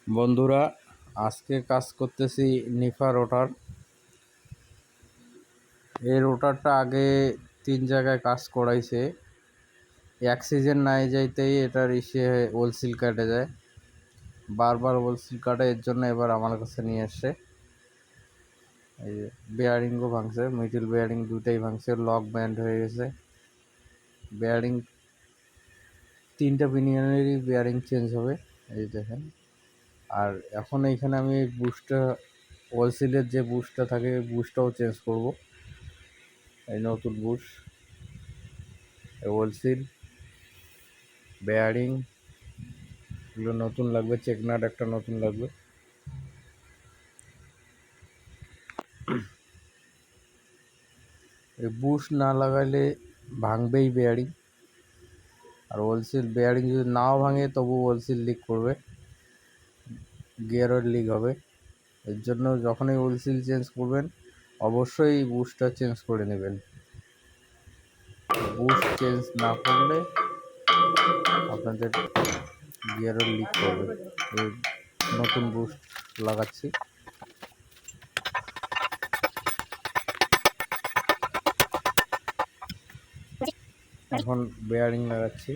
বন্ধুরা, আজকে কাজ করতেছি নিফা রোটার। এই রোটারটা আগে 3 জায়গায় কাজ করাইছে। এক সিজন নাই যাইতেই এটার ওলসিল কাটে যায়, বারবার ওলসিল কাটে। এর জন্য এবার আমার কাছে নিয়ে আসছে। এই যে বেয়ারিংও ভাঙছে, মিডল বেয়ারিং দুটাই ভাঙছে, লক ব্যান্ড হয়ে গেছে। বেয়ারিং 3টা পিনিয়নেরই বেয়ারিং চেঞ্জ হবে, এই দেখেন। আর এখন এইখানে আমি বুশটা, ওলসিলের যে বুশটা থাকে বুশটাও চেঞ্জ করব। এই নতুন বুশ, ওলসিল, বেয়ারিং এগুলো নতুন লাগবে, চেকনাট একটা নতুন লাগবে। এই বুশ না লাগাইলে ভাঙবেই বেয়ারিং। আর ওলসিল বেয়ারিং যদি নাও ভাঙে তবু ওলসিল লিক করবে, গিয়ার অয়েল লিক হবে। এর জন্য যখনই ওলসিল চেঞ্জ করবেন অবশ্যই বুশটা চেঞ্জ করে নেবেন। বুশ চেঞ্জ না করলে আপনাদের গিয়ার অয়েল লিক করবে। এই নতুন বুশ লাগাচ্ছি। এখন বেয়ারিং লাগাচ্ছি।